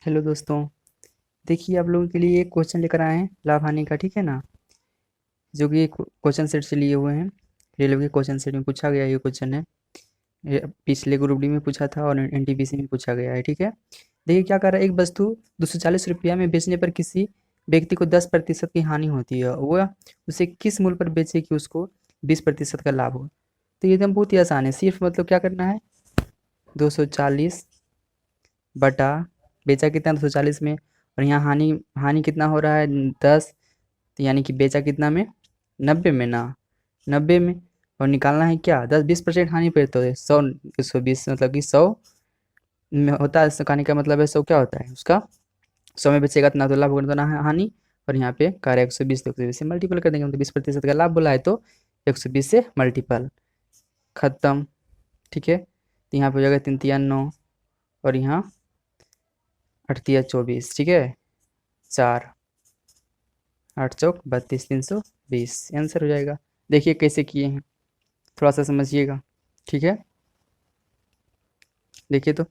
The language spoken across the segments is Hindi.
हेलो दोस्तों। देखिए आप लोगों के लिए एक क्वेश्चन लेकर आए हैं लाभ हानि का, ठीक है ना। जो कि क्वेश्चन सेट से लिए हुए हैं। रेलवे के क्वेश्चन सेट में पूछा गया ये क्वेश्चन है। ये पिछले ग्रुप डी में पूछा था और एनटीपीसी में पूछा गया है, ठीक है। देखिए क्या कर रहा है, एक वस्तु 240 रुपया में बेचने पर किसी व्यक्ति को 10% की हानि होती है, वह उसे किस मूल्य पर बेचे कि उसको 20% का लाभ हो। तो ये एकदम बहुत ही आसान है, सिर्फ मतलब क्या करना है, 240 बटा बेचा कितना 240 में, और यहाँ हानि हानि कितना हो रहा है 10, तो यानी कि बेचा कितना में 90 में ना, 90 में। और निकालना है क्या 10-20% हानि पे, तो 100 120 मतलब कि 100 में होता है। कहानी का मतलब है 100 क्या होता है उसका, 100 में बेचेगा तो ना तो लाभ होगा तो ना हानि। और यहाँ पे कार्य 120 तो 120 से मल्टीपल कर देंगे, मतलब 20% का लाभ बोला है तो 120 से मल्टीपल, खत्म। ठीक है, तो यहाँ पे हो जाएगा 3 तिया 9, और यहाँ 8 तिया 24, ठीक है, 4 8 चौक 32 320 आंसर हो जाएगा। देखिए कैसे किए हैं, थोड़ा सा समझिएगा, ठीक है। देखिए तो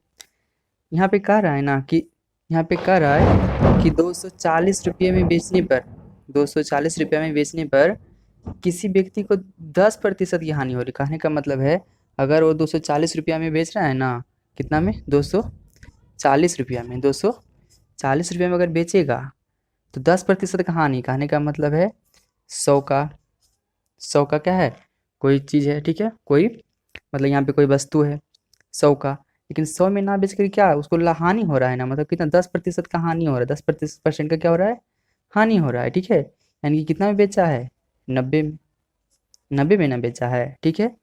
यहाँ पे कह रहा है ना कि, यहाँ पे कह रहा है कि 240 रुपये में बेचने पर, 240 रुपये में बेचने पर किसी व्यक्ति को 10% की हानि हो रही। कहने का मतलब है, अगर वो 240 रुपया में बेच रहा है ना, कितना में 240 रुपया में, 240 रुपये में अगर बेचेगा तो 10% का हानि। कहने का मतलब है 100 का, 100 का क्या है, कोई चीज़ है, ठीक है, कोई मतलब यहाँ पे कोई वस्तु है 100 का, लेकिन 100 में ना बेच कर क्या उसको हानि हो रहा है ना, मतलब कितना 10% का हानि हो रहा है, 10% का क्या हो रहा है, हानि हो रहा है, ठीक है। यानी कि कितना में बेचा है, 90 में, 90 में ना बेचा है, ठीक है।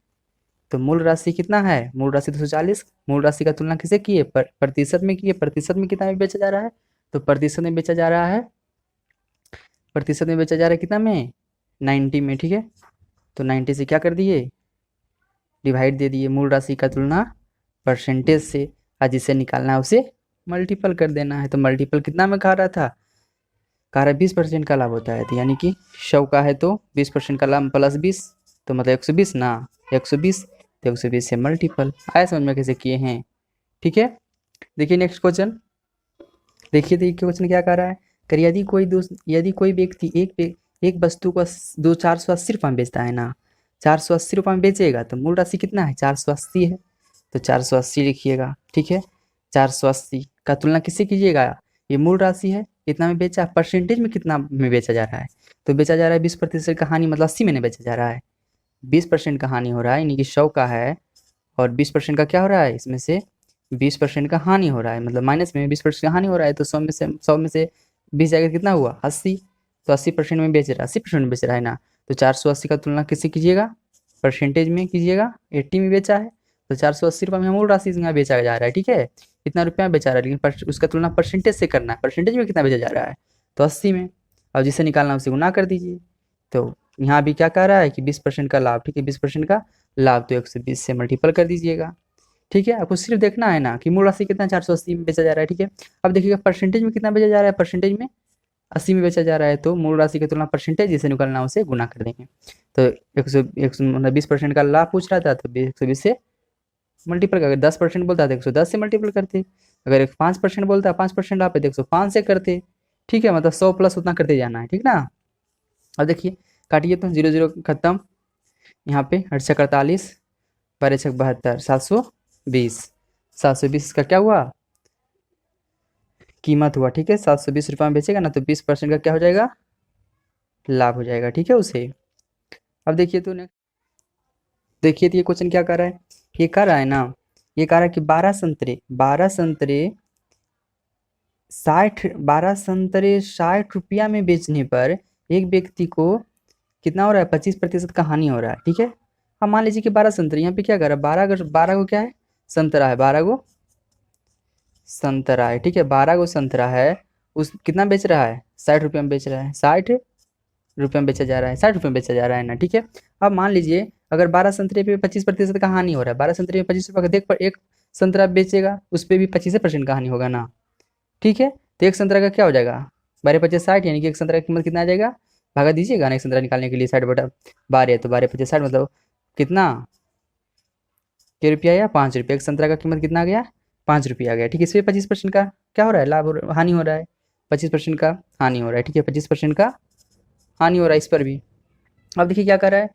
तो मूल राशि कितना है, मूल राशि 240, मूल राशि का तुलना किसे किए, प्रतिशत में किए। प्रतिशत में कितना में बेचा जा रहा है, तो प्रतिशत में बेचा जा रहा है, प्रतिशत में बेचा जा रहा है कितना में, 90 में, ठीक है। तो 90 से क्या कर दिए, डिवाइड दे दिए, मूल राशि का तुलना परसेंटेज से, और जिसे निकालना है उसे मल्टीपल कर देना है। तो मल्टीपल कितना में कहा रहा था, कहा रहा है 20% का लाभ होता है, तो यानी कि 100 का है तो 20% का लाभ प्लस 20, तो मतलब 120 ना, 120, तो 120 से मल्टीपल। आया समझ में कैसे किए हैं, ठीक है। देखिए नेक्स्ट क्वेश्चन, देखिए तो ये क्वेश्चन क्या कह रहा है, कर यदि कोई व्यक्ति एक वस्तु को 480 रुपये में बेचता है ना, 480 रुपये में बेचेगा तो मूल राशि कितना है, 480 है, तो 480 लिखिएगा, ठीक है। 480 का तुलना किससे कीजिएगा, ये मूल राशि है, इतना में बेचा, परसेंटेज में कितना में बेचा जा रहा है, तो बेचा जा रहा है 20% का हानि, मतलब 80 में बेचा जा रहा है, 20% का हानि हो रहा है, यानी कि 100 का है, और 20% का क्या हो रहा है, इसमें से 20% का हानि हो रहा है, मतलब माइनस में 20% का हानि हो रहा है, तो 100 में से 20 जाएगा कितना हुआ 80, तो 80% में बेच रहा है, 80% में बेच रहा है ना, तो 480 का तुलना किससे कीजिएगा, परसेंटेज में कीजिएगा, 80 में बेचा है, तो 480 रुपये में मूल राशि में बेचा जा रहा है, ठीक है। इतना रुपया में बेचा रहा है, लेकिन उसका तुलना परसेंटेज से करना है, परसेंटेज में कितना बेचा जा रहा है, तो 80 में। अब जिसे निकालना है उसे गुना कर दीजिए। तो यहाँ भी क्या कह रहा है कि 20% का लाभ, ठीक है, 20% का लाभ, तो 120 से मल्टीपल कर दीजिएगा, ठीक है। आपको सिर्फ देखना है ना कि मूल राशि कितना 480 में बेचा जा रहा है, ठीक है। अब देखिएगा परसेंटेज में कितना बेचा जा रहा है, परसेंटेज में 80 में बेचा जा रहा है, तो मूल राशि की तुलना परसेंटेज जिसे निकालना उसे गुना कर देंगे। तो 100 मतलब 20% का लाभ पूछ रहा था, तो 120 से मल्टीपल कर, अगर 10% बोलता है तो 110 से मल्टीपल करते, अगर 5% बोलता है 5% लाभ है तो 105 से करते, ठीक है। मतलब 100 प्लस उतना करते जाना है, ठीक ना। अब देखिए काटिए तो 0 0 खत्म, यहाँ पे 8 छक 48, 12 छक 72, 720, 720 का क्या हुआ, कीमत हुआ, ठीक है। 720 रुपये में बेचेगा ना, तो 20% का क्या हो जाएगा, लाभ हो जाएगा, ठीक है उसे। अब देखिए तो नेक्स्ट, देखिए तो ये क्वेश्चन क्या कर रहा है, ये कह रहा है ना, ये कह रहा है कि 12 संतरे 60 रुपया में बेचने पर एक व्यक्ति को कितना हो रहा है, 25% का हानि हो रहा है, ठीक है। अब मान लीजिए कि 12 संतरे, यहाँ पे क्या कर रहा है, 12 को क्या है, संतरा है, 12 संतरा है, ठीक है, 12 संतरा है, उस कितना बेच रहा है, 60 रुपये में बेच रहा है, 60 रुपये में बेचा जा रहा है, 60 रुपये में बेचा जा रहा है ना, ठीक है। अब मान लीजिए अगर 12 संतरे पे 25% का हानि हो रहा है, 12 संतरे में 25 रुपये का देख पर एक संतरा बेचेगा उस पर भी 25% का हानि होगा ना, ठीक है। तो एक संतरा का क्या हो जाएगा, 12 × 50 = 60, यानी कि एक संतरा की कीमत कितना आ जाएगा, भागा दीजिएगा ना, एक संतरा निकालने के लिए 60/12, तो 12 × 50 = 60, मतलब कितना, के रुपया या 5 रुपये, एक संतरा का कीमत कितना आ गया, 5 रुपये आ गया, ठीक है। इसमें 25% का क्या हो रहा है, लाभ हानि हो रहा है, 25% का हानि हो रहा है, ठीक है, 25% का हानि हो रहा है इस पर भी। अब देखिए क्या कर रहा है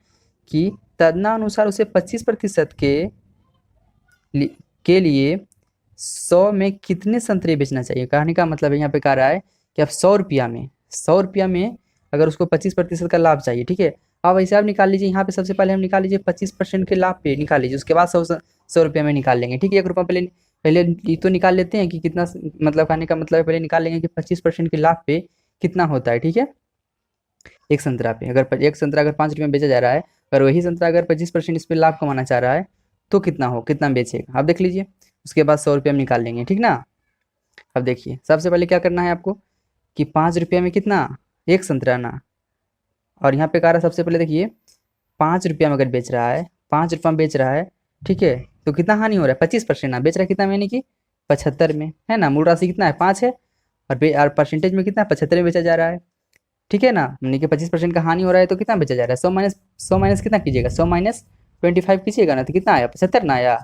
कि तदनुसार उसे 25% के लिए 100 में कितने संतरे बेचना चाहिए। कहने का मतलब है यहाँ पे कह रहा है कि अब 100 रुपया में अगर उसको 25% का लाभ चाहिए, ठीक है। अब ऐसे आप निकाल लीजिए, यहाँ पे सबसे पहले हम निकाल लीजिए 25% के लाभ पे निकाल लीजिए, उसके बाद 100 रुपये में निकाल लेंगे, ठीक है। 1 रुपया पहले पहले ये तो निकाल लेते हैं कि कितना, मतलब कहने का मतलब है पहले निकाल लेंगे कि 25% के लाभ पे कितना होता है, ठीक है। एक संतरा पे अगर एक संतरा अगर 5 रुपये में बेचा जा रहा है, अगर वही संतरा अगर 25% इस पर लाभ कमाना चाह रहा है तो कितना बेचेगा, आप देख लीजिए। उसके बाद 100 रुपये हम निकाल लेंगे, ठीक ना। अब देखिए सबसे पहले क्या करना है आपको कि 5 रुपये में कितना, एक संतरा ना, और यहाँ पे कह रहा है सबसे पहले देखिए 5 रुपया में अगर बेच रहा है, 5 रुपये में बेच रहा है, ठीक है, तो कितना हानि हो रहा है, 25% ना, बेच रहा है कितना में, यानी कि 75 में, है ना। मूल राशि कितना है, 5 है, और परसेंटेज में कितना है, 75 में बेचा जा रहा है, ठीक है ना। यानी कि 25% का हानि हो रहा है तो कितना बेचा जा रहा है, 100 माइनस कितना कीजिएगा, 100 - 25 कीजिएगा ना, तो कितना आया, 75 ना आया,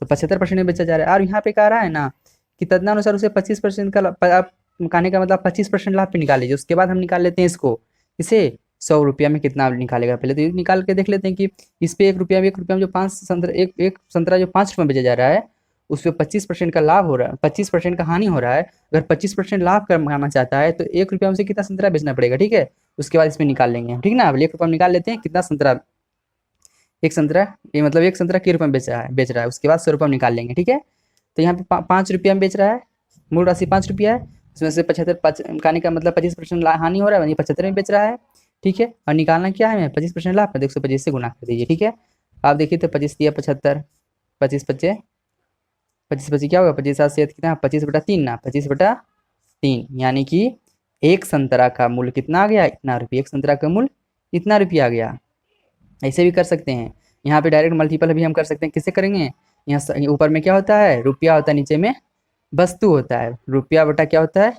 तो 75% में बेचा जा रहा है। और यहाँ पे कह रहा है ना कि तदनुसार उसे 25% का आप कहने का मतलब 25% लाभ पे निकाल लीजिए, उसके बाद हम निकाल लेते हैं इसको, इसे 100 रुपया में कितना निकालेगा, पहले तो ये निकाल के देख लेते हैं कि इस पे 1 रुपया में जो 5 संतरा एक संतरा जो 5 रुपये में बेचा जा रहा है, उस पर 25% का लाभ हो रहा है, 25% का हानि हो रहा है। अगर 25% लाभ कमाना चाहता है तो 1 रुपया में से कितना संतरा बेचना पड़ेगा, ठीक है। उसके बाद इसमें निकाल लेंगे, ठीक ना। अब 1 रुपया में निकाल लेते हैं कितना संतरा, एक संतरा, ये मतलब एक संतरा कितने रुपये में बेच रहा है, उसके बाद 100 रुपये में निकाल लेंगे, ठीक है। तो यहाँ पे 5 रुपया में बेच रहा है, मूल राशि 5 रुपया है, उसमें से 75 कहने का मतलब 25% हानि हो रहा है, वहीं 75 में बेच रहा है, ठीक है। और निकालना क्या है, 25% लाभ है, 125 से गुना कर दीजिए, ठीक है। आप देखिए तो 25 दिया 75, 25 25 क्या होगा, 25 से कितना, 25/3 ना, 25/3, यानी कि एक संतरा का मूल्य कितना आ गया, इतना रुपये, एक संतरा का मूल्य इतना रुपया आ गया। ऐसे भी कर सकते हैं, यहाँ पे डायरेक्ट मल्टीपल भी हम कर सकते हैं, किससे करेंगे, यहाँ ऊपर में क्या होता है, रुपया होता है, नीचे में वस्तु होता है, रुपया बटा क्या होता है,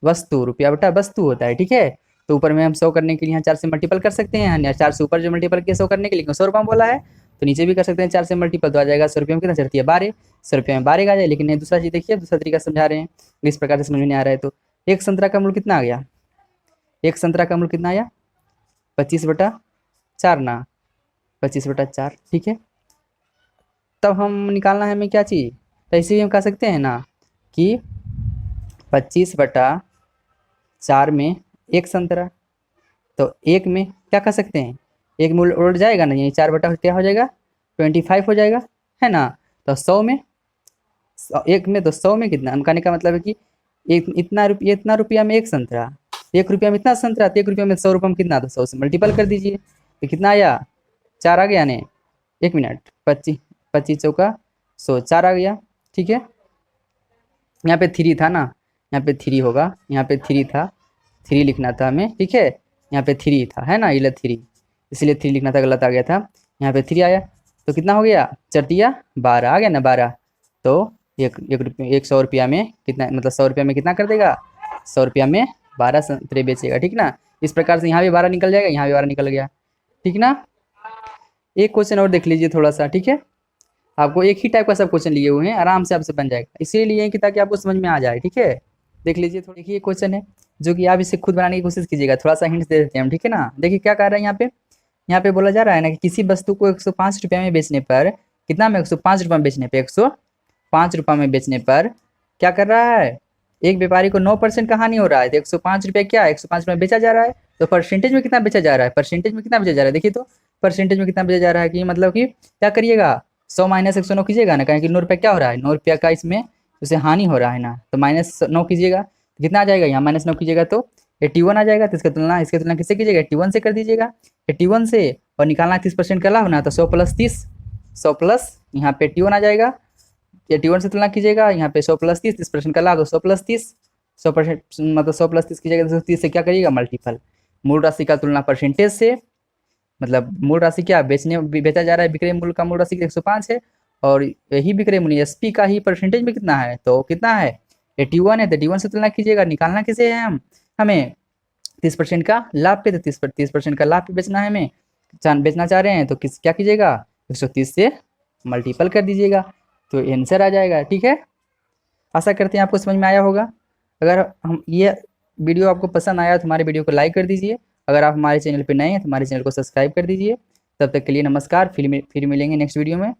वस्तु, रुपया बटा वस्तु होता है, ठीक है। तो ऊपर में हम 100 करने के लिए यहाँ 4 से मल्टीपल कर सकते हैं, या 4 से ऊपर जो मल्टीपल किया 100 करने के लिए 100 रुपये बोला है, तो नीचे भी कर सकते हैं 4 से मल्टीपल, तो आ जाएगा 100 रुपये में कितना चढ़ती है, 12, 100 रुपये में 12 आ जाए। लेकिन ये दूसरा चीज़ देखिए, दूसरा तरीका समझा रहे हैं, इस प्रकार से समझ में नहीं आ रहा है। तो एक संतरा का मूल्य कितना आ गया, एक संतरा का मूल्य कितना आया, 25/4 ना, 25/4, ठीक है। तब हम निकालना है हमें क्या चीज़, तो ऐसे भी हम कह सकते हैं ना कि 25/4 में एक संतरा, तो एक में क्या कर सकते हैं, एक मूल्य उलट जाएगा ना, यानी 4 बटा क्या हो जाएगा, 25 हो जाएगा, है ना। तो 100 में, एक में, तो 100 में कितना, हम कहने का मतलब है कि इतना रुपया में एक संतरा, 1 रुपया में इतना संतरा, तो 1 रुपया में 100 रुपये में कितना, तो 100 से मल्टीपल कर दीजिए, तो कितना आया, 4 आ गया ने, 1 मिनट, 25 25 चौका 100, 4 आ गया, ठीक है। यहाँ पे 3 था ना, यहाँ पे 3 होगा, यहाँ पे 3 था, 3 लिखना था हमें, ठीक है। यहाँ पे 3 था, है ना, ये 3, इसलिए 3 लिखना था, गलत आ गया था। यहाँ पे 3 आया तो कितना हो गया, 4×3 = 12 आ गया ना, 12। तो एक रुपये, 100 रुपया में कितना, मतलब 100 रुपया में कितना कर देगा, 100 रुपया में 12 संतरे बेचेगा, ठीक ना। इस प्रकार से यहाँ भी 12 निकल जाएगा, यहाँ भी 12 निकल गया, ठीक ना। एक क्वेश्चन और देख लीजिए थोड़ा सा, ठीक है। आपको एक ही टाइप का सब क्वेश्चन लिए हुए हैं, आराम से आपसे बन जाएगा, इसीलिए लिए कि ताकि आपको समझ में आ जाए, ठीक है। देख लीजिए, थोड़ा देखिए क्वेश्चन है जो कि आप इसे खुद बनाने की कोशिश कीजिएगा, थोड़ा सा हिंट्स दे देते हैं हम, ठीक है ना। देखिए क्या कह रहे हैं यहाँ पे बोला जा रहा है ना कि किसी वस्तु को 105 रुपये में बेचने पर, कितना में, 105 रुपये में बेचने पर, 105 रुपये में बेचने पर क्या कर रहा है, एक व्यापारी को 9% का हानि हो रहा है। तो 105 रुपये क्या है, 105 रुपये में बेचा जा रहा है, तो परसेंटेज में कितना बेचा जा रहा है, परसेंटेज में कितना बेचा जा रहा है, देखिए तो परसेंटेज में कितना बेचा जा रहा है, कि मतलब कि क्या करिएगा, 100 - 109 कीजिएगा ना, कहें कि 9 रुपये क्या हो रहा है, 9 रुपया का इसमें उसे हानि हो रहा है ना, तो -9 कीजिएगा, तो कितना आ जाएगा, यहाँ -9 कीजिएगा तो 81 आ जाएगा। तो इसकी तुलना किससे कीजिएगा, 81 से कर दीजिएगा, 81 से, और निकालना 30% का लाभ ना, तो 100 + 30, 100 प्लस यहाँ पे 81 आ जाएगा, 81 से तुलना कीजिएगा, यहाँ पे 100 + 30, 30% का लाभ, तो 100 + 30, 100% मतलब 100 + 30 कीजिएगा, 130 से क्या करिएगा, मल्टीपल। मूल राशि का तुलना परसेंटेज से, मतलब मूल राशि क्या बेचा जा रहा है, विक्रय मूल्य का मूल राशि 105 है, और यही विक्रय मूल्य एसपी का ही परसेंटेज में कितना है, तो कितना है, 81 है। तो 81 से तुलना कीजिएगा, निकालना किसे है, हमें 30% का लाभ पे, तो 30% का लाभ पे बेचना है हमें, बेचना चाह रहे हैं, तो क्या कीजिएगा, 130 से मल्टीपल कर दीजिएगा, तो आंसर आ जाएगा, ठीक है। आशा करते हैं आपको समझ में आया होगा। अगर हम ये वीडियो आपको पसंद आया तो हमारे वीडियो को लाइक कर दीजिए। अगर आप हमारे चैनल पर नए हैं तो हमारे चैनल को सब्सक्राइब कर दीजिए। तब तक के लिए नमस्कार, फिर मिलेंगे नेक्स्ट वीडियो में।